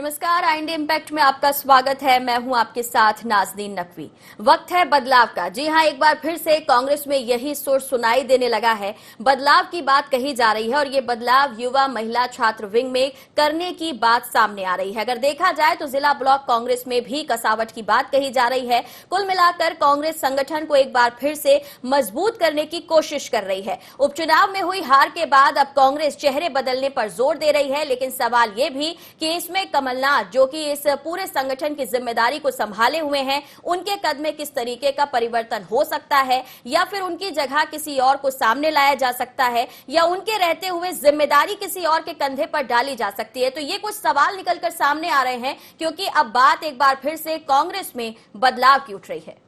नमस्कार, IND impact में आपका स्वागत है। मैं हूं आपके साथ नाज़नीन नकवी। वक्त है बदलाव का। जी हां, एक बार फिर से कांग्रेस में यही सुर सुनाई देने लगा है। बदलाव की बात कही जा रही है और ये बदलाव युवा महिला छात्र विंग में करने की बात सामने आ रही है। अगर देखा जाए तो जिला ब्लॉक कांग्रेस में भी कसावट की बात कही जा रही है। कुल मिलाकर कांग्रेस संगठन को एक बार फिर से मजबूत करने की कोशिश कर रही है। उपचुनाव में हुई हार के बाद अब कांग्रेस चेहरे बदलने पर जोर दे रही है, लेकिन सवाल यह भी कि इसमें कमलनाथ, जो कि इस पूरे संगठन की जिम्मेदारी को संभाले हुए हैं, उनके कद में किस तरीके का परिवर्तन हो सकता है, या फिर उनकी जगह किसी और को सामने लाया जा सकता है, या उनके रहते हुए जिम्मेदारी किसी और के कंधे पर डाली जा सकती है। तो ये कुछ सवाल निकलकर सामने आ रहे हैं, क्योंकि अब बात एक बार फिर से कांग्रेस में बदलाव की उठ रही है।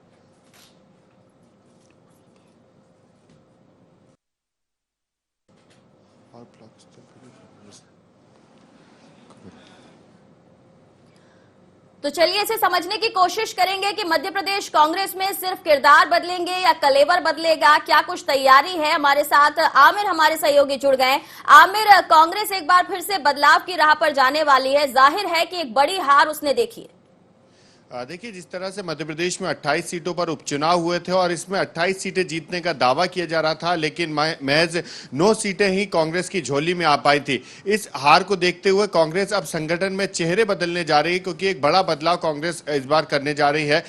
तो चलिए इसे समझने की कोशिश करेंगे कि मध्य प्रदेश कांग्रेस में सिर्फ किरदार बदलेंगे या कलेवर बदलेगा, क्या कुछ तैयारी है। हमारे साथ आमिर, हमारे सहयोगी जुड़ गए। आमिर, कांग्रेस एक बार फिर से बदलाव की राह पर जाने वाली है। जाहिर है कि एक बड़ी हार उसने देखी है। देखिए, जिस तरह से मध्य प्रदेश में 28 सीटों पर उपचुनाव हुए थे और इसमें 28 सीटें जीतने का दावा किया जा रहा था, लेकिन महज 9 सीटें ही कांग्रेस की झोली में आ पाई थी। इस हार को देखते हुए कांग्रेस अब संगठन में चेहरे बदलने जा रही है, क्योंकि एक बड़ा बदलाव कांग्रेस इस बार करने जा रही है।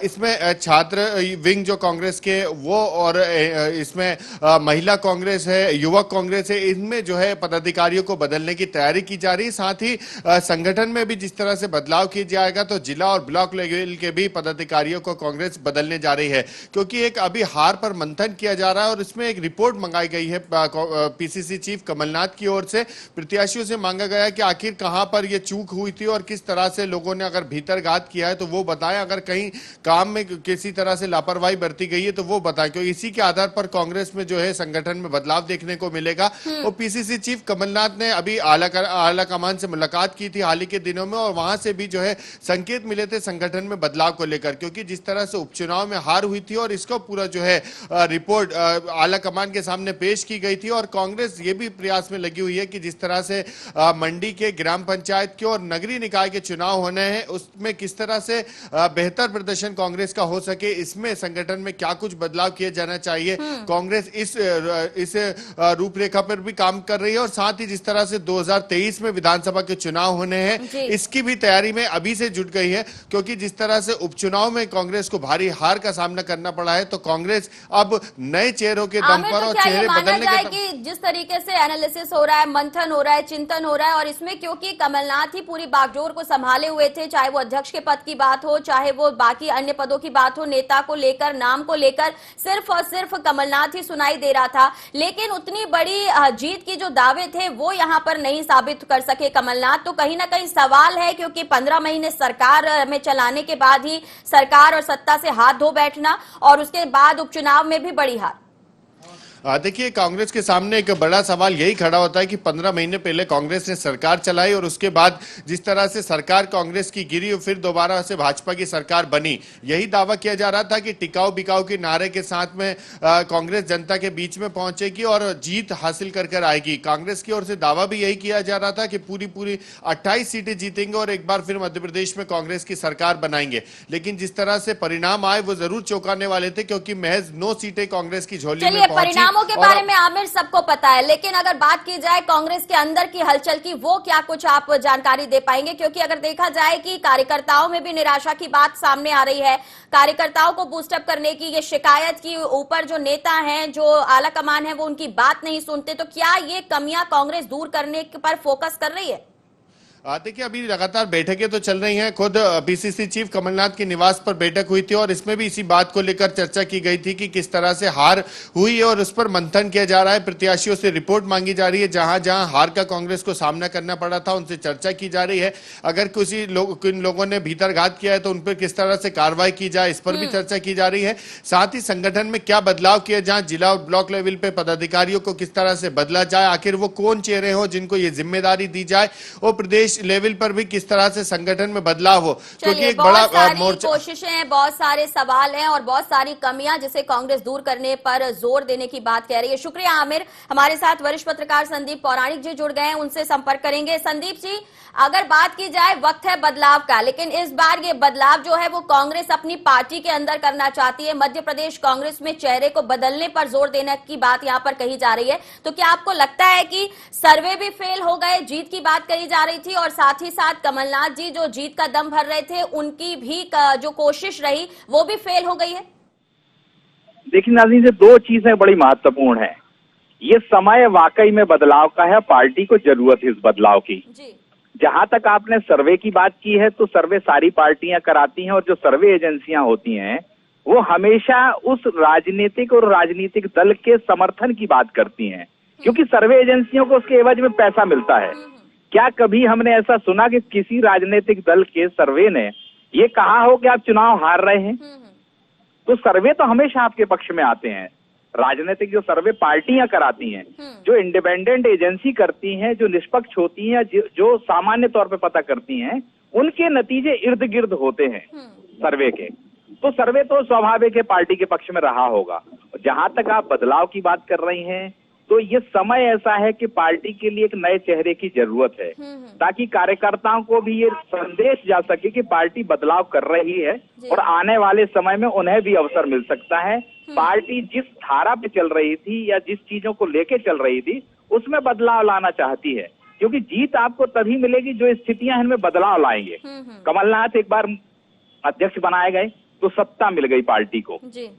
इसमें छात्र विंग जो कांग्रेस के वो, और इसमें महिला कांग्रेस है, युवक कांग्रेस है, इनमें जो है पदाधिकारियों को बदलने की तैयारी की जा रही है। साथ ही संगठन में भी जिस तरह से बदलाव किया जाएगा, तो जिला और ब्लॉक लेवल के भी पदाधिकारियों को कांग्रेस बदलने जा रही है, क्योंकि एक अभी हार पर मंथन किया जा रहा है और इसमें एक रिपोर्ट मंगाई गई है पीसीसी चीफ कमलनाथ की ओर से। प्रत्याशियों से मांगा गया कि आखिर कहां पर यह चूक हुई थी और किस तरह से लोगों ने अगर भीतरघात किया है तो वो बताएं, अगर कहीं काम में किसी तरह से लापरवाही बरती गई है तो वो बताएं, क्योंकि इसी के आधार पर कांग्रेस में जो है संगठन में बदलाव देखने को मिलेगा। और पीसीसी चीफ कमलनाथ ने अभी आला कमान से मुलाकात की थी हाल ही के दिनों में, और वहां से भी जो है संकेत मिले थे संगठन में बदलाव को लेकर, क्योंकि जिस तरह से उपचुनाव में हार हुई थी और इसको पूरा जो है रिपोर्ट आला कमान के सामने पेश की गई थी। और कांग्रेस ये भी प्रयास में लगी हुई है कि जिस तरह से मंडी के ग्राम पंचायत के और नगरीय निकाय के चुनाव होने हैं, उसमें किस तरह से बेहतर प्रदर्शन कांग्रेस का हो सके, इसमें संगठन में क्या कुछ बदलाव किए जाना चाहिए। कांग्रेस इस रूपरेखा पर भी काम कर रही है, और साथ ही जिस तरह से 2023 में विधानसभा के चुनाव होने हैं, इसकी भी तैयारी में अभी से जुट गई है। क्योंकि जिस तरह से उपचुनाव में कांग्रेस को भारी हार का सामना करना पड़ा है, तो कांग्रेस अब नए चेहरों के दम पर और चेहरे बदलने के कि जिस तरीके से एनालिसिस हो रहा है, मंथन हो रहा है, चिंतन हो रहा है, और इसमें क्योंकि कमलनाथ ही पूरी बागडोर को संभाले हुए थे, चाहे वो अध्यक्ष के पद की बात हो, चाहे वो बाकी अन्य पदों की बात हो, नेता को लेकर, नाम को लेकर सिर्फ और सिर्फ कमलनाथ ही सुनाई दे रहा था। लेकिन उतनी बड़ी जीत की जो दावे थे वो यहां पर नहीं साबित कर सके कमलनाथ। तो कहीं ना कहीं सवाल है, क्योंकि 15 महीने सरकार में चलाने के बाद ही सरकार और सत्ता से हाथ धो बैठना, और उसके बाद उपचुनाव में भी बड़ी हार। देखिए, कांग्रेस के सामने एक बड़ा सवाल यही खड़ा होता है कि 15 महीने पहले कांग्रेस ने सरकार चलाई और उसके बाद जिस तरह से सरकार कांग्रेस की गिरी और फिर दोबारा से भाजपा की सरकार बनी, यही दावा किया जा रहा था कि टिकाऊ बिकाऊ के नारे के साथ में कांग्रेस जनता के बीच में पहुंचेगी और जीत हासिल कर आएगी। कांग्रेस की ओर से दावा भी यही किया जा रहा था कि पूरी 28 सीटें जीतेंगे और एक बार फिर मध्य प्रदेश में कांग्रेस की सरकार बनाएंगे। लेकिन जिस तरह से परिणाम आए वो जरूर चौंकाने वाले थे, क्योंकि महज 9 सीटें कांग्रेस की झोली में पहुंची। के बारे में आमिर सबको पता है, लेकिन अगर बात की जाए कांग्रेस के अंदर की हलचल की, वो क्या कुछ आप जानकारी दे पाएंगे? क्योंकि अगर देखा जाए कि कार्यकर्ताओं में भी निराशा की बात सामने आ रही है, कार्यकर्ताओं को बूस्टअप करने की ये शिकायत की ऊपर जो नेता हैं, जो आला कमान है, वो उनकी बात नहीं सुनते। तो क्या ये कमियां कांग्रेस दूर करने पर फोकस कर रही है? देखिए, अभी लगातार बैठकें तो चल रही हैं। खुद पीसीसी चीफ कमलनाथ के निवास पर बैठक हुई थी और इसमें भी इसी बात को लेकर चर्चा की गई थी कि किस तरह से हार हुई है और उस पर मंथन किया जा रहा है। प्रत्याशियों से रिपोर्ट मांगी जा रही है, जहां जहां हार का कांग्रेस को सामना करना पड़ा था उनसे चर्चा की जा रही है। अगर किन लोगों ने भीतरघात किया है तो उन पर किस तरह से कार्रवाई की जाए, इस पर भी चर्चा की जा रही है। साथ ही संगठन में क्या बदलाव किए जाए, जिला और ब्लॉक लेवल पे पदाधिकारियों को किस तरह से बदला जाए, आखिर वो कौन चेहरे हो जिनको ये जिम्मेदारी दी जाए, और प्रदेश प्रदेश लेवल पर भी किस तरह से संगठन में बदलाव हो, क्योंकि चलिए, एक बड़ा बहुत सारी मोर्चा। कोशिशें हैं, बहुत सारे सवाल हैं और बहुत सारी कमियां जिसे कांग्रेस दूर करने पर जोर देने की बात कह रही है। शुक्रिया आमिर। हमारे साथ वरिष्ठ पत्रकार संदीप पौराणिक जी जुड़ गए हैं, उनसे संपर्क करेंगे। संदीप जी, अगर बात की जाए, वक्त है बदलाव का, लेकिन इस बार ये बदलाव जो है वो कांग्रेस अपनी पार्टी के अंदर करना चाहती है। मध्य प्रदेश कांग्रेस में चेहरे को बदलने पर जोर देने की बात यहाँ पर कही जा रही है। तो क्या आपको लगता है कि सर्वे भी फेल हो गए? जीत की बात कही जा रही थी और साथ ही साथ कमलनाथ जी जो जीत का दम भर रहे थे, उनकी भी जो कोशिश रही वो भी फेल हो गई है। देखिए नाज़रीन, से दो चीजें बड़ी महत्वपूर्ण है। ये समय वाकई में बदलाव का है, पार्टी को जरूरत है इस बदलाव की जी। जहां तक आपने सर्वे की बात की है, तो सर्वे सारी पार्टियां कराती हैं और जो सर्वे एजेंसियां होती हैं वो हमेशा उस राजनीतिक और राजनीतिक दल के समर्थन की बात करती हैं, क्योंकि सर्वे एजेंसियों को उसके एवज में पैसा मिलता है। क्या कभी हमने ऐसा सुना कि किसी राजनीतिक दल के सर्वे ने ये कहा हो कि आप चुनाव हार रहे हैं? तो सर्वे तो हमेशा आपके पक्ष में आते हैं। राजनीतिक जो सर्वे पार्टियां कराती हैं, जो इंडिपेंडेंट एजेंसी करती हैं, जो निष्पक्ष होती हैं, जो सामान्य तौर पे पता करती हैं, उनके नतीजे इर्द गिर्द होते हैं सर्वे के। तो सर्वे तो स्वाभाविक है पार्टी के पक्ष में रहा होगा। जहां तक आप बदलाव की बात कर रही हैं, तो ये समय ऐसा है कि पार्टी के लिए एक नए चेहरे की जरूरत है, ताकि कार्यकर्ताओं को भी ये संदेश जा सके कि पार्टी बदलाव कर रही है और आने वाले समय में उन्हें भी अवसर मिल सकता है। पार्टी जिस धारा पे चल रही थी या जिस चीजों को लेके चल रही थी, उसमें बदलाव लाना चाहती है, क्योंकि जीत आपको तभी मिलेगी जो स्थितियां इनमें बदलाव लाएंगे। कमलनाथ एक बार अध्यक्ष बनाए गए तो सत्ता मिल गई पार्टी को।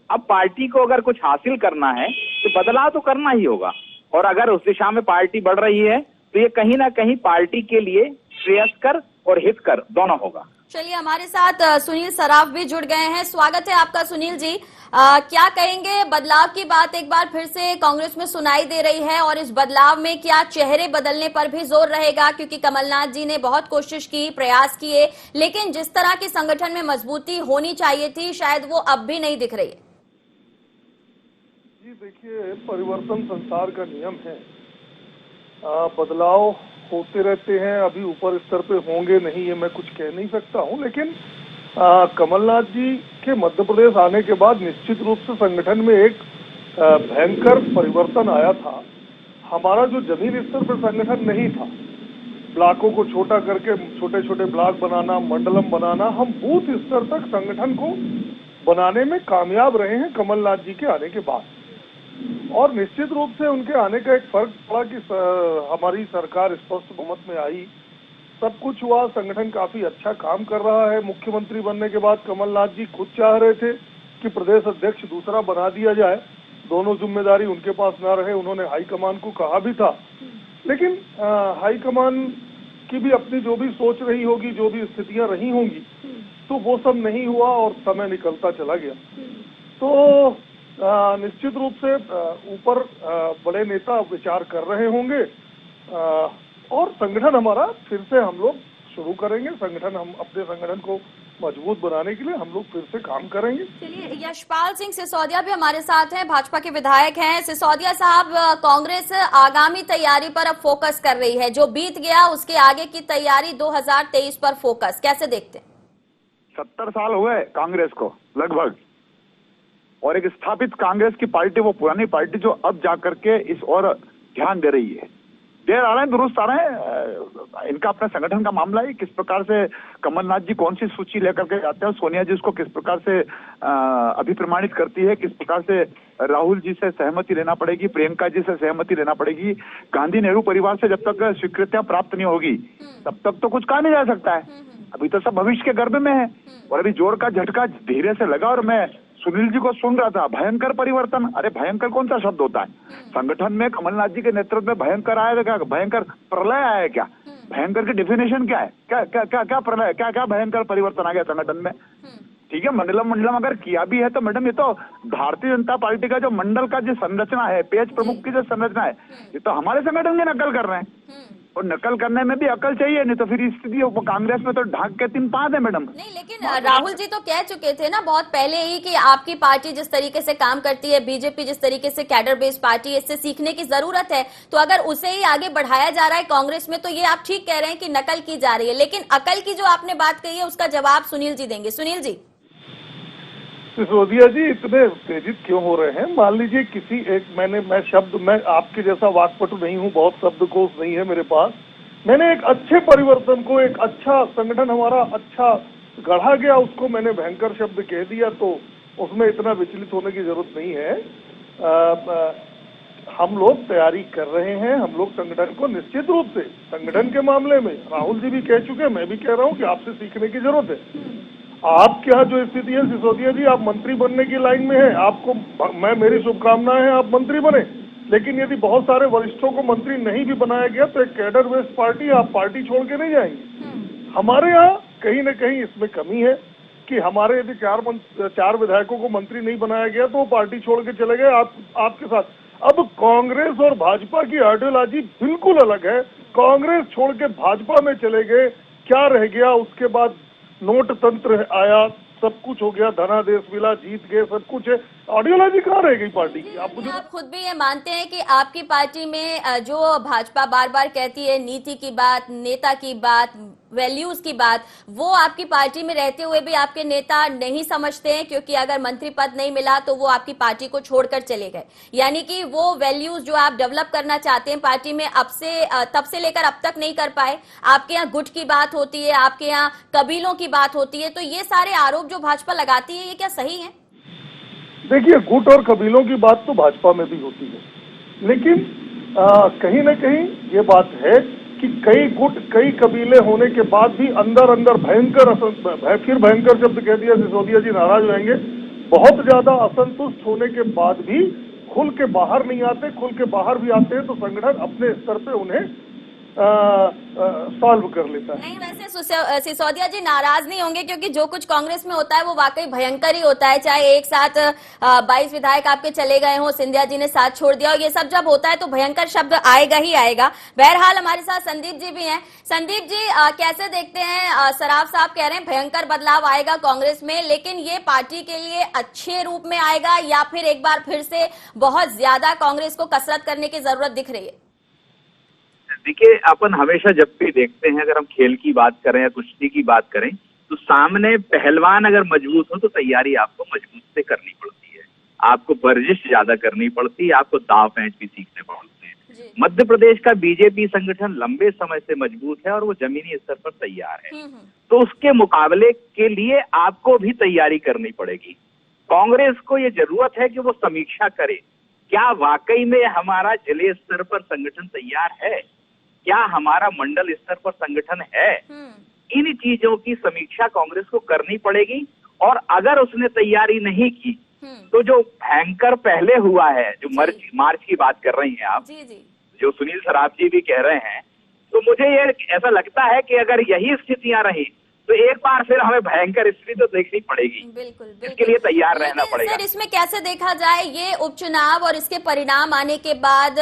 अब पार्टी को अगर कुछ हासिल करना है तो बदलाव तो करना ही होगा, और अगर उस दिशा में पार्टी बढ़ रही है तो ये कहीं ना कहीं पार्टी के लिए श्रेयस्कर और हितकर दोनों होगा। चलिए, हमारे साथ सुनील सराफ भी जुड़ गए हैं। स्वागत है आपका सुनील जी। क्या कहेंगे, बदलाव की बात एक बार फिर से कांग्रेस में सुनाई दे रही है और इस बदलाव में क्या चेहरे बदलने पर भी जोर रहेगा? क्योंकि कमलनाथ जी ने बहुत कोशिश की, प्रयास किए, लेकिन जिस तरह की संगठन में मजबूती होनी चाहिए थी शायद वो अब भी नहीं दिख रही है। जी देखिए, परिवर्तन संसार का नियम है। बदलाव होते रहते हैं। अभी ऊपर स्तर पे होंगे नहीं ये मैं कुछ कह नहीं सकता हूं, लेकिन कमलनाथ जी के मध्य प्रदेश आने के बाद निश्चित रूप से संगठन में एक भयंकर परिवर्तन आया था। हमारा जो जमीन स्तर पर संगठन नहीं था, ब्लॉकों को छोटा करके छोटे छोटे ब्लॉक बनाना, मंडलम बनाना, हम बूथ स्तर तक संगठन को बनाने में कामयाब रहे हैं कमलनाथ जी के आने के बाद। और निश्चित रूप से उनके आने का एक फर्क पड़ा कि हमारी सरकार स्पष्ट बहुमत में आई, सब कुछ हुआ, संगठन काफी अच्छा काम कर रहा है। मुख्यमंत्री बनने के बाद कमलनाथ जी खुद चाह रहे थे कि प्रदेश अध्यक्ष दूसरा बना दिया जाए, दोनों जिम्मेदारी उनके पास ना रहे। उन्होंने हाईकमान को कहा भी था, लेकिन हाईकमान की भी अपनी जो भी सोच रही होगी, जो भी स्थितियां रही होंगी, तो वो सब नहीं हुआ और समय निकलता चला गया। तो निश्चित रूप से ऊपर बड़े नेता विचार कर रहे होंगे और संगठन हमारा फिर से हम लोग शुरू करेंगे। संगठन, हम अपने संगठन को मजबूत बनाने के लिए हम लोग फिर से काम करेंगे। चलिए, यशपाल सिंह सिसोदिया भी हमारे साथ हैं, भाजपा के विधायक हैं। सिसोदिया साहब, कांग्रेस आगामी तैयारी पर अब फोकस कर रही है, जो बीत गया उसके आगे की तैयारी 2023 पर फोकस, कैसे देखते हैं? 70 साल हो गए कांग्रेस को लगभग, और एक स्थापित कांग्रेस की पार्टी, वो पुरानी पार्टी जो अब जाकर के इस और ध्यान दे रही है। देर आ रहे हैं, दुरुस्त आ रहे हैं। इनका अपने संगठन का मामला है, किस प्रकार से कमलनाथ जी कौन सी सूची लेकर के जाते हैं, सोनिया जी उसको किस प्रकार से अभिप्रमाणित करती है, किस प्रकार से राहुल जी से सहमति लेना पड़ेगी, प्रियंका जी से सहमति लेना पड़ेगी। गांधी नेहरू परिवार से जब तक स्वीकृतियां प्राप्त नहीं होगी तब तक तो कुछ कहा नहीं जा सकता है। अभी तो सब भविष्य के गर्भ में है, और अभी जोर का झटका धीरे से लगा। और मैं सुनील जी को सुन रहा था, भयंकर परिवर्तन। अरे भयंकर कौन सा शब्द होता है? संगठन में कमलनाथ जी के नेतृत्व में भयंकर आया क्या? भयंकर प्रलय आया क्या? भयंकर की डेफिनेशन क्या है? क्या क्या क्या क्या प्रलय, क्या क्या भयंकर परिवर्तन आ गया संगठन में? ठीक है, मंडलम अगर किया भी है तो मैडम, ये तो भारतीय जनता पार्टी का जो मंडल का जो संरचना है, पेज प्रमुख की जो संरचना है, ये तो हमारे संगठन की नकल कर रहे हैं। और नकल करने में भी अकल चाहिए, नहीं तो फिर स्थिति कांग्रेस में तो ढाक के 3 पाद है मैडम। नहीं, लेकिन राहुल जी तो कह चुके थे ना बहुत पहले ही कि आपकी पार्टी जिस तरीके से काम करती है, बीजेपी जिस तरीके से कैडर बेस्ड पार्टी है, इससे सीखने की जरूरत है। तो अगर उसे ही आगे बढ़ाया जा रहा है कांग्रेस में, तो ये आप ठीक कह रहे हैं कि नकल की जा रही है, लेकिन अकल की जो आपने बात कही है उसका जवाब सुनील जी देंगे। सुनील जी। सिसोदिया जी इतने उत्तेजित क्यों हो रहे हैं? मान लीजिए किसी एक मैं आपके जैसा वाक्पटु नहीं हूँ, बहुत शब्दकोश नहीं है मेरे पास। मैंने एक अच्छे परिवर्तन को, एक अच्छा संगठन हमारा अच्छा गढ़ा गया, उसको मैंने भयंकर शब्द कह दिया, तो उसमें इतना विचलित होने की जरूरत नहीं है। हम लोग तैयारी कर रहे हैं, हम लोग संगठन को निश्चित रूप से, संगठन के मामले में राहुल जी भी कह चुके हैं, मैं भी कह रहा हूँ कि आपसे सीखने की जरूरत है। आपके यहाँ जो स्थिति है सिसोदिया जी, आप मंत्री बनने की लाइन में हैं, आपको मेरी शुभकामनाएं हैं, आप मंत्री बने। लेकिन यदि बहुत सारे वरिष्ठों को मंत्री नहीं भी बनाया गया तो एक कैडर बेस्ड पार्टी, आप पार्टी छोड़ के नहीं जाएंगे। हमारे यहाँ कहीं न कहीं इसमें कमी है कि हमारे यदि 4 विधायकों को मंत्री नहीं बनाया गया तो वो पार्टी छोड़ के चले गए आपके साथ। अब कांग्रेस और भाजपा की आइडियोलॉजी बिल्कुल अलग है। कांग्रेस छोड़ के भाजपा में चले गए, क्या रह गया उसके बाद? नोट तंत्र आया, सब कुछ हो गया, धनादेश मिला, जीत गए, सब कुछ है। आइडियोलॉजी कहाँ रह गई पार्टी की? आप खुद भी ये मानते हैं कि आपकी पार्टी में जो भाजपा बार बार कहती है नीति की बात, नेता की बात, वैल्यूज की बात, वो आपकी पार्टी में रहते हुए भी आपके नेता नहीं समझते हैं, क्योंकि अगर मंत्री पद नहीं मिला तो वो आपकी पार्टी को छोड़कर चले गए। यानी कि वो वैल्यूज जो आप डेवलप करना चाहते हैं पार्टी में, तब से लेकर अब तक नहीं कर पाए। आपके यहाँ गुट की बात होती है, आपके यहाँ कबीलों की बात होती है, तो ये सारे आरोप जो भाजपा लगाती है, ये क्या सही है? देखिए, गुट और कबीलों की बात तो भाजपा में भी होती है, लेकिन कहीं न कहीं ये बात है कि कई गुट, कई कबीले होने के बाद भी अंदर अंदर भयंकर शब्द कह दिया, सिसोदिया जी नाराज हो जाएंगे, बहुत ज्यादा असंतुष्ट होने के बाद भी खुल के बाहर नहीं आते। खुल के बाहर भी आते हैं तो संगठन अपने स्तर पे उन्हें सॉल्व कर लेता है। नहीं, वैसे सिसोदिया जी नाराज नहीं होंगे, क्योंकि जो कुछ कांग्रेस में होता है वो वाकई भयंकर ही होता है। चाहे एक साथ 22 विधायक आपके चले गए हों, सिंधिया जी ने साथ छोड़ दिया, और ये सब जब होता है तो भयंकर शब्द आएगा ही आएगा। बहरहाल हमारे साथ संदीप जी भी हैं। संदीप जी, कैसे देखते हैं? सराफ साहब कह रहे हैं भयंकर बदलाव आएगा कांग्रेस में, लेकिन ये पार्टी के लिए अच्छे रूप में आएगा या फिर एक बार फिर से बहुत ज्यादा कांग्रेस को कसरत करने की जरूरत दिख रही है? देखिए, अपन हमेशा जब भी देखते हैं, अगर हम खेल की बात करें या कुश्ती की बात करें, तो सामने पहलवान अगर मजबूत हो तो तैयारी आपको मजबूत से करनी पड़ती है, आपको वर्जिश ज्यादा करनी पड़ती है, आपको दाव पैंच भी सीखने पड़ते हैं। मध्य प्रदेश का बीजेपी संगठन लंबे समय से मजबूत है और वो जमीनी स्तर पर तैयार है, तो उसके मुकाबले के लिए आपको भी तैयारी करनी पड़ेगी। कांग्रेस को ये जरूरत है कि वो समीक्षा करे, क्या वाकई में हमारा जिले स्तर पर संगठन तैयार है, क्या हमारा मंडल स्तर पर संगठन है। इन चीजों की समीक्षा कांग्रेस को करनी पड़ेगी, और अगर उसने तैयारी नहीं की तो जो भयंकर पहले हुआ है, जो मार्च की बात कर रही हैं आप, जो सुनील सराफ जी भी कह रहे हैं, तो मुझे ये ऐसा लगता है कि अगर यही स्थितियां रही तो एक बार फिर हमें भयंकर स्थिति तो देखनी पड़ेगी। बिल्कुल, इसके लिए तैयार रहना पड़ेगा। सर, इसमें कैसे देखा जाए ये उपचुनाव और इसके परिणाम आने के बाद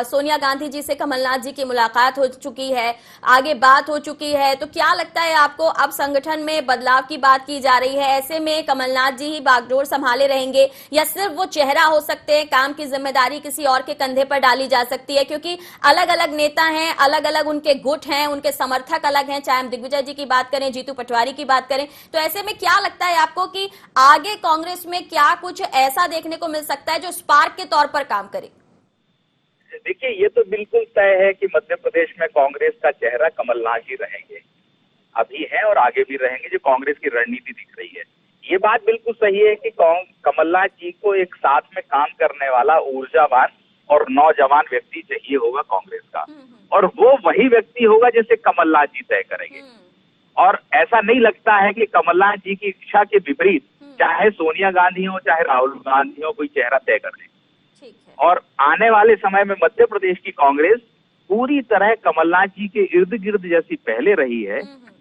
सोनिया गांधी जी से कमलनाथ जी की मुलाकात हो चुकी है, आगे बात हो चुकी है, तो क्या लगता है आपको अब संगठन में बदलाव की बात की जा रही है, ऐसे में कमलनाथ जी ही बागडोर संभाले रहेंगे या सिर्फ वो चेहरा हो सकते हैं, काम की जिम्मेदारी किसी और के कंधे पर डाली जा सकती है? क्योंकि अलग अलग नेता हैं, अलग अलग उनके गुट हैं, उनके समर्थक अलग हैं, चाहे हम दिग्विजय जी की बात करें, जीतू पटवारी की बात करें, तो ऐसे में क्या लगता है आपको कि आगे कांग्रेस में क्या कुछ ऐसा देखने को मिल सकता है जो स्पार्क के तौर पर काम करे? देखिए, ये तो बिल्कुल तय है कि मध्य प्रदेश में कांग्रेस का चेहरा कमलनाथ जी रहेंगे, अभी है और आगे भी रहेंगे, जो कांग्रेस की रणनीति दिख रही है। ये बात बिल्कुल सही है कि कमलनाथ जी को एक साथ में काम करने वाला ऊर्जावान और नौजवान व्यक्ति चाहिए होगा कांग्रेस का, और वो वही व्यक्ति होगा जिसे कमलनाथ जी तय करेंगे। और ऐसा नहीं लगता है कि कमलनाथ जी की इच्छा के विपरीत चाहे सोनिया गांधी हो चाहे राहुल गांधी हो कोई चेहरा तय कर दे। और आने वाले समय में मध्य प्रदेश की कांग्रेस पूरी तरह कमलनाथ जी के इर्द गिर्द जैसी पहले रही है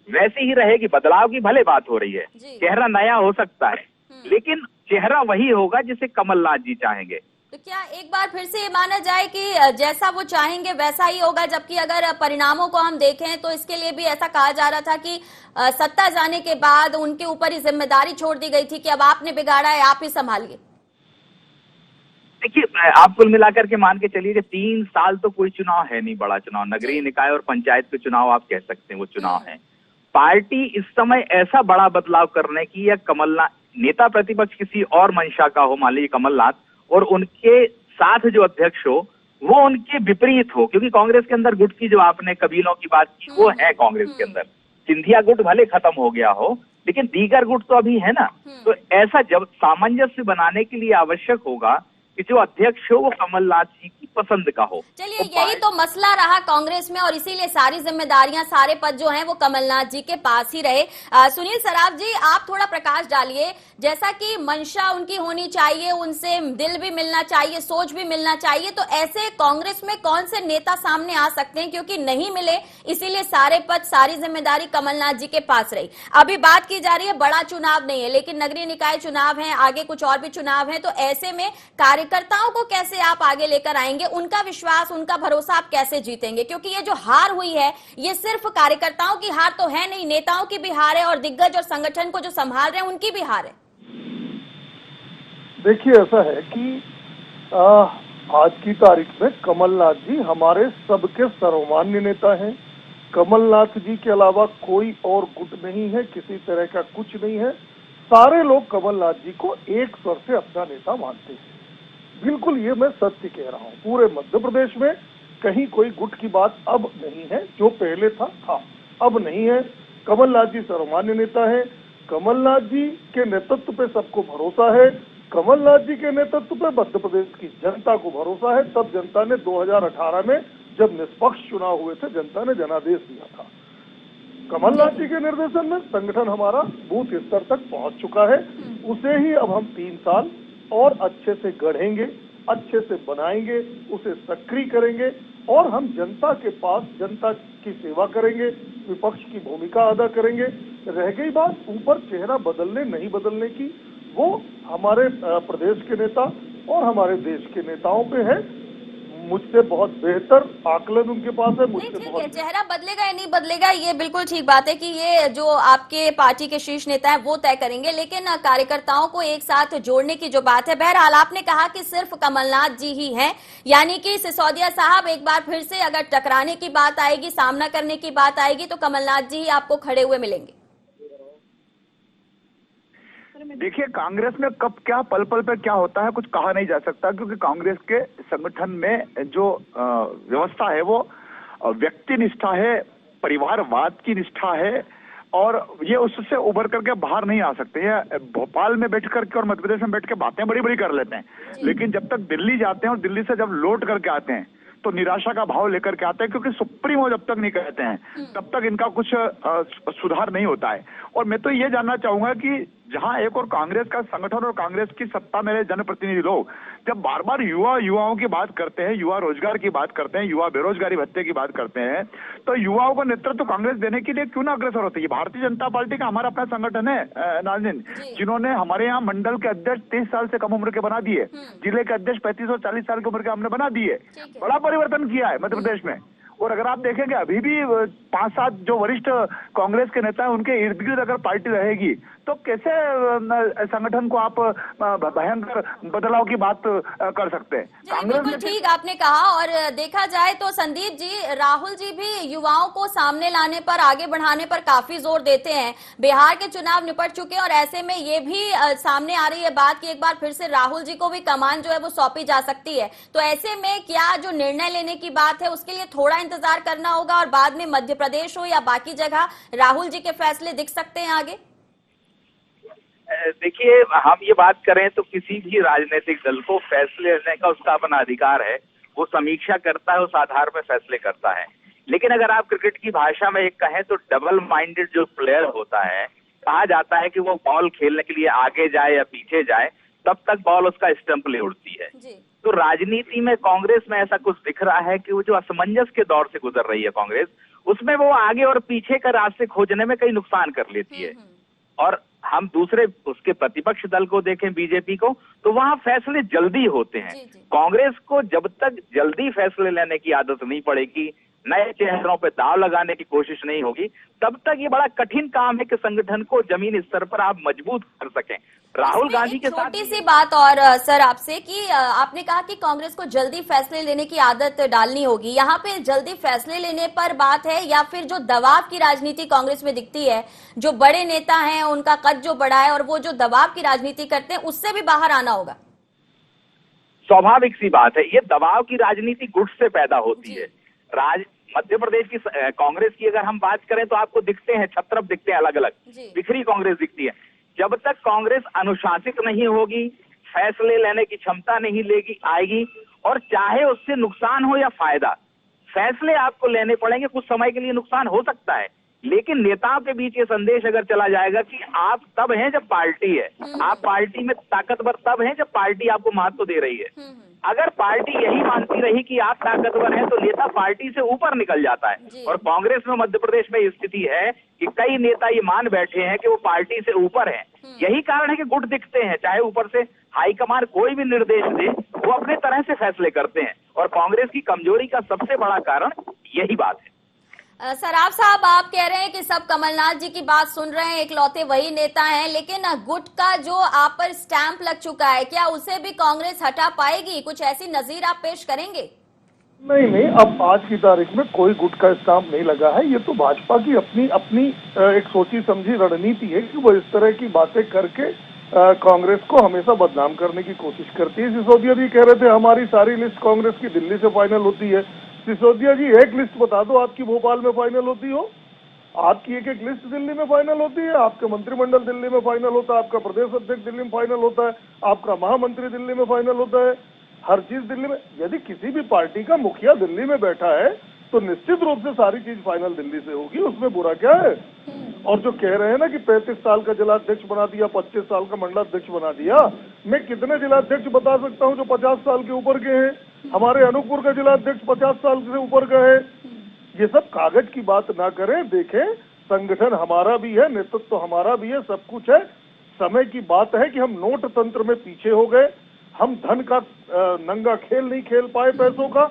वैसी ही रहेगी। बदलाव की भले बात हो रही है, चेहरा नया हो सकता है, लेकिन चेहरा वही होगा जिसे कमलनाथ जी चाहेंगे। तो क्या एक बार फिर से ये माना जाए कि जैसा वो चाहेंगे वैसा ही होगा, जबकि अगर परिणामों को हम देखें तो इसके लिए भी ऐसा कहा जा रहा था कि सत्ता जाने के बाद उनके ऊपर ही जिम्मेदारी छोड़ दी गई थी कि अब आपने बिगाड़ा है, आप ही संभालिए। देखिए, आप कुल मिलाकर के मान के चलिए कि 3 साल तो कोई चुनाव है नहीं, बड़ा चुनाव, नगरीय निकाय और पंचायत के चुनाव आप कह सकते हैं वो चुनाव है। पार्टी इस समय ऐसा बड़ा बदलाव करने की, या कमलनाथ नेता प्रतिपक्ष किसी और मंशा का हो, मान लीजिए कमलनाथ, और उनके साथ जो अध्यक्ष हो वो उनके विपरीत हो, क्योंकि कांग्रेस के अंदर गुट की जो आपने कबीलों की बात की वो है कांग्रेस के अंदर। सिंधिया गुट भले खत्म हो गया हो लेकिन दीगर गुट तो अभी है ना। तो ऐसा जब सामंजस्य बनाने के लिए आवश्यक होगा कि जो अध्यक्ष हो वो कमलनाथ जी की पसंद का हो। चलिए, यही तो मसला रहा कांग्रेस में और इसीलिए सारी जिम्मेदारियां, सारे पद जो हैं वो कमलनाथ जी के पास ही रहे। सुनील सराफ जी, आप थोड़ा प्रकाश डालिए। जैसा कि मंशा उनकी होनी चाहिए, उनसे दिल भी मिलना चाहिए, सोच भी मिलना चाहिए, तो ऐसे कांग्रेस में कौन से नेता सामने आ सकते हैं? क्योंकि नहीं मिले इसीलिए सारे पद, सारी जिम्मेदारी कमलनाथ जी के पास रही। अभी बात की जा रही है बड़ा चुनाव नहीं है, लेकिन नगरीय निकाय चुनाव है, आगे कुछ और भी चुनाव है, तो ऐसे में कार्यकर्ताओं को कैसे आप आगे लेकर आएंगे? उनका विश्वास, उनका भरोसा आप कैसे जीतेंगे? क्योंकि ये जो हार हुई है ये सिर्फ कार्यकर्ताओं की हार तो है नहीं, नेताओं की भी हार है और दिग्गज और संगठन को जो संभाल रहे हैं उनकी भी हार है। देखिए, ऐसा है कि आज की तारीख में कमलनाथ जी हमारे सबके सर्वमान्य नेता हैं। कमलनाथ जी के अलावा कोई और गुट नहीं है, किसी तरह का कुछ नहीं है। सारे लोग कमलनाथ जी को एक स्वर से अपना नेता मानते हैं। बिल्कुल, ये मैं सत्य कह रहा हूँ। पूरे मध्य प्रदेश में कहीं कोई गुट की बात अब नहीं है, जो पहले था अब नहीं है। कमलनाथ जी सर्वमान्य नेता है। कमलनाथ जी के नेतृत्व पे सबको भरोसा है। कमलनाथ जी के नेतृत्व पे मध्य प्रदेश की जनता को भरोसा है। तब जनता ने 2018 में जब निष्पक्ष चुनाव हुए थे, जनता ने जनादेश दिया था। कमलनाथ जी के निर्देशन में संगठन हमारा बूथ स्तर तक पहुंच चुका है। उसे ही अब हम 3 साल और अच्छे से गढ़ेंगे, अच्छे से बनाएंगे, उसे सक्रिय करेंगे और हम जनता के पास जनता की सेवा करेंगे, विपक्ष की भूमिका अदा करेंगे। रह गई बात ऊपर चेहरा बदलने नहीं बदलने की, वो हमारे प्रदेश के नेता और हमारे देश के नेताओं पे है। मुझसे बहुत बेहतर आकलन उनके पास है। मुझसे ठीक है, बहुत चेहरा बदलेगा या नहीं बदलेगा ये बिल्कुल ठीक बात है कि ये जो आपके पार्टी के शीर्ष नेता है वो तय करेंगे, लेकिन कार्यकर्ताओं को एक साथ जोड़ने की जो बात है, बहरहाल आपने कहा कि सिर्फ कमलनाथ जी ही हैं, यानी कि सिसोदिया साहब एक बार फिर से अगर टकराने की बात आएगी, सामना करने की बात आएगी, तो कमलनाथ जी ही आपको खड़े हुए मिलेंगे। देखिए, कांग्रेस में कब क्या पल पल पे क्या होता है कुछ कहा नहीं जा सकता, क्योंकि कांग्रेस के संगठन में जो व्यवस्था है वो व्यक्ति निष्ठा है, परिवारवाद की निष्ठा है, और ये उससे उभर करके बाहर नहीं आ सकते। ये भोपाल में बैठ करके और मध्य प्रदेश में बैठ के बातें बड़ी बड़ी कर लेते हैं, लेकिन जब तक दिल्ली जाते हैं और दिल्ली से जब लौट करके आते हैं तो निराशा का भाव लेकर के आते हैं, क्योंकि सुप्रीमो जब तक नहीं कहते हैं तब तक इनका कुछ सुधार नहीं होता है। और मैं तो ये जानना चाहूंगा कि जहां एक और कांग्रेस का संगठन और कांग्रेस की सत्ता में जनप्रतिनिधि लोग जब बार बार युवाओं की बात करते हैं, युवा रोजगार की बात करते हैं, युवा बेरोजगारी भत्ते की बात करते हैं, तो युवाओं को नेतृत्व कांग्रेस देने के लिए क्यों ना अग्रसर होती है? भारतीय जनता पार्टी का हमारा अपना संगठन है नाज़रीन, जिन्होंने हमारे यहाँ मंडल के अध्यक्ष 30 साल से कम उम्र के बना दिए, जिले के अध्यक्ष 35 और 40 साल की उम्र के हमने बना दिए। बड़ा परिवर्तन किया है मध्य प्रदेश में। और अगर आप देखेंगे अभी भी 5-7 जो वरिष्ठ कांग्रेस के नेता हैं उनके इर्द गिर्द अगर पार्टी रहेगी तो कैसे संगठन को आप भयंकर बदलाव की बात कर सकते हैं? बिल्कुल ठीक आपने कहा। और देखा जाए तो संदीप जी, राहुल जी भी युवाओं को सामने लाने पर, आगे बढ़ाने पर काफी जोर देते हैं। बिहार के चुनाव निपट चुके हैं और ऐसे में ये भी सामने आ रही है बात कि एक बार फिर से राहुल जी को भी कमान जो है वो सौंपी जा सकती है। तो ऐसे में क्या जो निर्णय लेने की बात है उसके लिए थोड़ा इंतजार करना होगा और बाद में मध्य प्रदेश हो या बाकी जगह राहुल जी के फैसले दिख सकते हैं आगे? देखिए, हम ये बात करें तो किसी भी राजनीतिक दल को फैसले लेने का उसका अपना अधिकार है, वो समीक्षा करता है, उस आधार पर फैसले करता है। लेकिन अगर आप क्रिकेट की भाषा में एक कहें तो डबल माइंडेड जो प्लेयर होता है, कहा जाता है कि वो बॉल खेलने के लिए आगे जाए या पीछे जाए तब तक बॉल उसका स्टंप ले उड़ती है। तो राजनीति में कांग्रेस में ऐसा कुछ दिख रहा है कि वो जो असमंजस के दौर से गुजर रही है कांग्रेस, उसमें वो आगे और पीछे का रास्ते खोजने में कई नुकसान कर लेती है। और हम दूसरे उसके प्रतिपक्ष दल को देखें, बीजेपी को, तो वहां फैसले जल्दी होते हैं। जी, जी। कांग्रेस को जब तक जल्दी फैसले लेने की आदत नहीं पड़ेगी, नए चेहरों पे दाव लगाने की कोशिश नहीं होगी, तब तक ये बड़ा कठिन काम है कि संगठन को जमीन स्तर पर आप मजबूत कर सकें। राहुल इसमें गांधी एक के साथ छोटी सी बात और सर आपसे कि आपने कहा कि कांग्रेस को जल्दी फैसले लेने की आदत डालनी होगी। यहाँ पे जल्दी फैसले लेने पर बात है या फिर जो दबाव की राजनीति कांग्रेस में दिखती है, जो बड़े नेता हैं उनका कद जो बड़ा है और वो जो दबाव की राजनीति करते हैं, उससे भी बाहर आना होगा? स्वाभाविक सी बात है, ये दबाव की राजनीति गुट से पैदा होती है। मध्य प्रदेश की कांग्रेस की अगर हम बात करें तो आपको दिखते हैं, छत्रप दिखते हैं, अलग अलग बिखरी कांग्रेस दिखती है। जब तक कांग्रेस अनुशासित नहीं होगी, फैसले लेने की क्षमता नहीं लेगी आएगी, और चाहे उससे नुकसान हो या फायदा, फैसले आपको लेने पड़ेंगे। कुछ समय के लिए नुकसान हो सकता है, लेकिन नेताओं के बीच ये संदेश अगर चला जाएगा कि आप तब हैं जब पार्टी है, आप पार्टी में ताकतवर तब हैं जब पार्टी आपको महत्व दे रही है। अगर पार्टी यही मानती रही कि आप ताकतवर हैं तो नेता पार्टी से ऊपर निकल जाता है। और कांग्रेस में मध्य प्रदेश में स्थिति है कि कई नेता ये मान बैठे हैं कि वो पार्टी से ऊपर हैं। यही कारण है कि गुट दिखते हैं, चाहे ऊपर से हाईकमान कोई भी निर्देश दे, वो अपने तरह से फैसले करते हैं। और कांग्रेस की कमजोरी का सबसे बड़ा कारण यही बात है। सराफ साहब, आप कह रहे हैं कि सब कमलनाथ जी की बात सुन रहे हैं, इकलौते वही नेता हैं, लेकिन गुट का जो आप पर स्टैंप लग चुका है, क्या उसे भी कांग्रेस हटा पाएगी? कुछ ऐसी नजीर आप पेश करेंगे? नहीं, अब आज की तारीख में कोई गुट का स्टैंप नहीं लगा है। ये तो भाजपा की अपनी एक सोची समझी रणनीति है कि वो इस तरह की बातें करके कांग्रेस को हमेशा बदनाम करने की कोशिश करती है। सिसोदिया जी कह रहे थे हमारी सारी लिस्ट कांग्रेस की दिल्ली से फाइनल होती है। सिसोदिया जी एक लिस्ट बता दो आपकी भोपाल में फाइनल होती हो, आपकी एक लिस्ट दिल्ली में फाइनल होती है, आपका मंत्रिमंडल दिल्ली में फाइनल होता है, आपका प्रदेश अध्यक्ष दिल्ली में फाइनल होता है, आपका महामंत्री दिल्ली में फाइनल होता है, हर चीज दिल्ली में। यदि किसी भी पार्टी का मुखिया दिल्ली में बैठा है तो निश्चित रूप से सारी चीज फाइनल दिल्ली से होगी, उसमें बुरा क्या है? और जो कह रहे हैं ना कि 35 साल का जिलाध्यक्ष बना दिया, 25 साल का मंडलाध्यक्ष बना दिया, मैं कितने जिलाध्यक्ष बता सकता हूं जो 50 साल के ऊपर के हैं। हमारे अनूपपुर का जिलाध्यक्ष 50 साल से ऊपर का है। ये सब कागज की बात ना करें, देखें संगठन हमारा भी है, नेतृत्व हमारा भी है, सब कुछ है। समय की बात है कि हम नोट तंत्र में पीछे हो गए, हम धन का नंगा खेल नहीं खेल पाए पैसों का,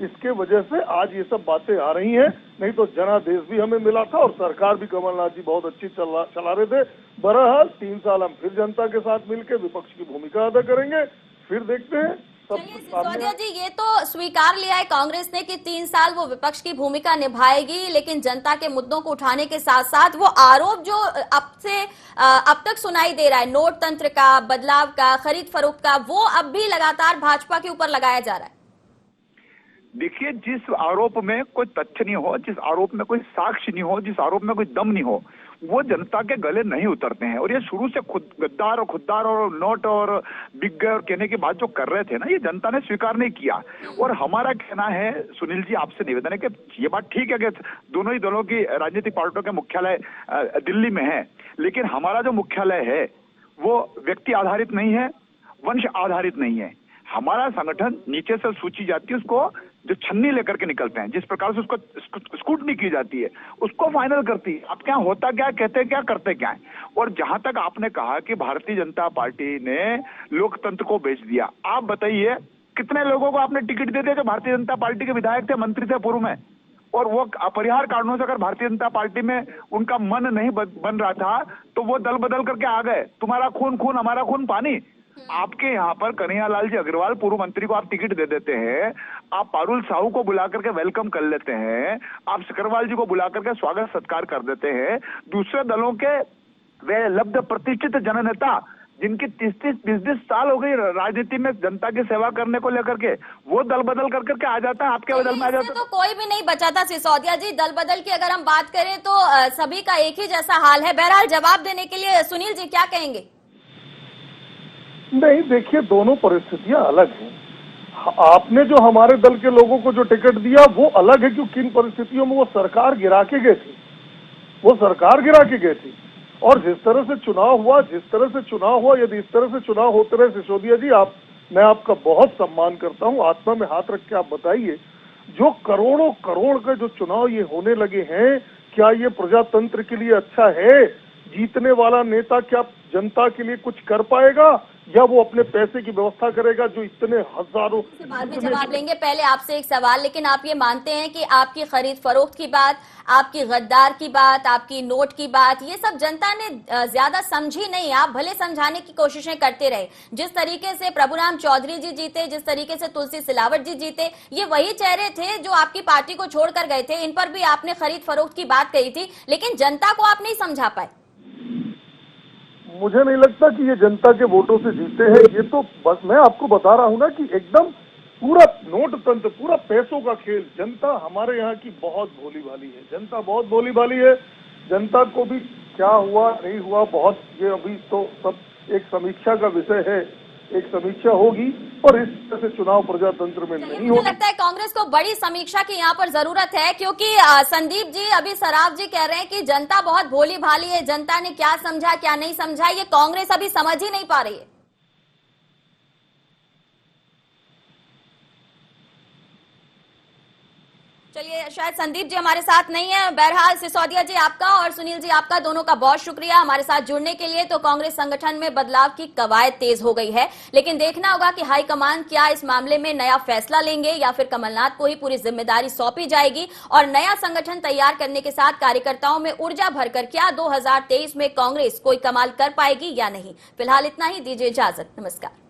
इसके वजह से आज ये सब बातें आ रही हैं। नहीं तो जनादेश भी हमें मिला था और सरकार भी कमलनाथ जी बहुत अच्छी चला रहे थे। बहरहाल 3 साल हम फिर जनता के साथ मिलकर विपक्ष की भूमिका अदा करेंगे, फिर देखते हैं। सिसोदिया जी, ये तो स्वीकार लिया है कांग्रेस ने कि 3 साल वो विपक्ष की भूमिका निभाएगी, लेकिन जनता के मुद्दों को उठाने के साथ साथ वो आरोप जो अब तक सुनाई दे रहा है, नोट तंत्र का, बदलाव का, खरीद फरोख्त का, वो अब भी लगातार भाजपा के ऊपर लगाया जा रहा है। देखिए, जिस आरोप में कोई तथ्य नहीं हो, जिस आरोप में कोई साक्ष्य नहीं हो, जिस आरोप में कोई दम नहीं हो, वो जनता के गले नहीं उतरते हैं। और ये शुरू से गद्दार और खुद्दार और नोट और बिक गए और कहने की बात जो कर रहे थे ना, ये जनता ने स्वीकार नहीं किया। और हमारा कहना है, सुनील जी, आपसे निवेदन है कि ये बात ठीक है कि दोनों ही दलों की राजनीतिक पार्टियों के मुख्यालय दिल्ली में है, लेकिन हमारा जो मुख्यालय है वो व्यक्ति आधारित नहीं है, वंश आधारित नहीं है। हमारा संगठन नीचे से सूची जाती है, उसको जो छन्नी लेकर के निकलते हैं, जिस प्रकार से उसको स्क्रूटनी की जाती है, उसको फाइनल करती है। अब क्या होता, क्या कहते, क्या करते, क्या है। और जहां तक आपने कहा कि भारतीय जनता पार्टी ने लोकतंत्र को बेच दिया, आप बताइए कितने लोगों को आपने टिकट दे दिया जो भारतीय जनता पार्टी के विधायक थे, मंत्री थे पूर्व में, और वो अपरिहार्य कारणों से अगर भारतीय जनता पार्टी में उनका मन नहीं बन रहा था तो वो दल बदल करके आ गए। तुम्हारा खून खून, हमारा खून पानी। आपके यहाँ पर कन्हैयालाल जी अग्रवाल पूर्व मंत्री को आप टिकट दे देते हैं, आप पारुल साहू को बुला करके वेलकम कर लेते हैं, आप सिकरवाल जी को बुला करके स्वागत सत्कार कर देते हैं। दूसरे दलों के वे लब्ध प्रतिष्ठित जननेता जिनकी 30-20 साल हो गई राजनीति में जनता की सेवा करने को लेकर के, वो दल बदल करके आ जाता है, आपके बदल में आ जाता है। तो कोई भी नहीं बचा था सिसोदिया जी। दल बदल की अगर हम बात करें तो सभी का एक ही जैसा हाल है। बहरहाल जवाब देने के लिए सुनील जी क्या कहेंगे? नहीं, देखिए दोनों परिस्थितियां अलग हैं। आपने जो हमारे दल के लोगों को जो टिकट दिया वो अलग है, क्योंकि किन परिस्थितियों में वो सरकार गिरा के गए थे, वो सरकार गिरा के गए थे। और जिस तरह से चुनाव हुआ, यदि इस तरह से चुनाव होते रहे, सिसोदिया जी मैं आपका बहुत सम्मान करता हूं, आत्मा में हाथ रख के आप बताइए, जो करोड़ों करोड़ के जो चुनाव ये होने लगे हैं, क्या ये प्रजातंत्र के लिए अच्छा है? जीतने वाला नेता क्या जनता के लिए कुछ कर पाएगा, या वो अपने पैसे की व्यवस्था करेगा जो इतने हजारों। बाद में जवाब लेंगे, पहले आपसे एक सवाल, लेकिन आप ये मानते हैं कि आपकी खरीद फरोख्त की बात, आपकी गद्दार की बात, आपकी नोट की बात, ये सब जनता ने ज्यादा समझी नहीं? आप भले समझाने की कोशिशें करते रहे। जिस तरीके से प्रभुराम चौधरी जी जीते, जिस तरीके से तुलसी सिलावट जी जीते, ये वही चेहरे थे जो आपकी पार्टी को छोड़कर गए थे। इन पर भी आपने खरीद फरोख्त की बात कही थी, लेकिन जनता को आप नहीं समझा पाए। मुझे नहीं लगता कि ये जनता के वोटों से जीते हैं। ये तो बस मैं आपको बता रहा हूं ना कि एकदम पूरा नोट तंत्र, पूरा पैसों का खेल। जनता हमारे यहाँ की बहुत भोली भाली है, जनता बहुत भोली भाली है। जनता को भी क्या हुआ नहीं हुआ बहुत, ये अभी तो सब एक समीक्षा का विषय है, एक समीक्षा होगी और इस तरह से चुनाव प्रजातंत्र में नहीं मुझे होगा। लगता है कांग्रेस को बड़ी समीक्षा की यहाँ पर जरूरत है, क्योंकि संदीप जी, अभी सराफ जी कह रहे हैं कि जनता बहुत भोली भाली है, जनता ने क्या समझा क्या नहीं समझा ये कांग्रेस अभी समझ ही नहीं पा रही है। चलिए, शायद संदीप जी हमारे साथ नहीं है। बहरहाल सिसोदिया जी आपका और सुनील जी आपका दोनों का बहुत शुक्रिया हमारे साथ जुड़ने के लिए। तो कांग्रेस संगठन में बदलाव की कवायद तेज हो गई है, लेकिन देखना होगा कि हाईकमान क्या इस मामले में नया फैसला लेंगे या फिर कमलनाथ को ही पूरी जिम्मेदारी सौंपी जाएगी और नया संगठन तैयार करने के साथ कार्यकर्ताओं में ऊर्जा भरकर क्या 2023 में कांग्रेस कोई कमाल कर पाएगी या नहीं। फिलहाल इतना ही, दीजिए इजाजत, नमस्कार।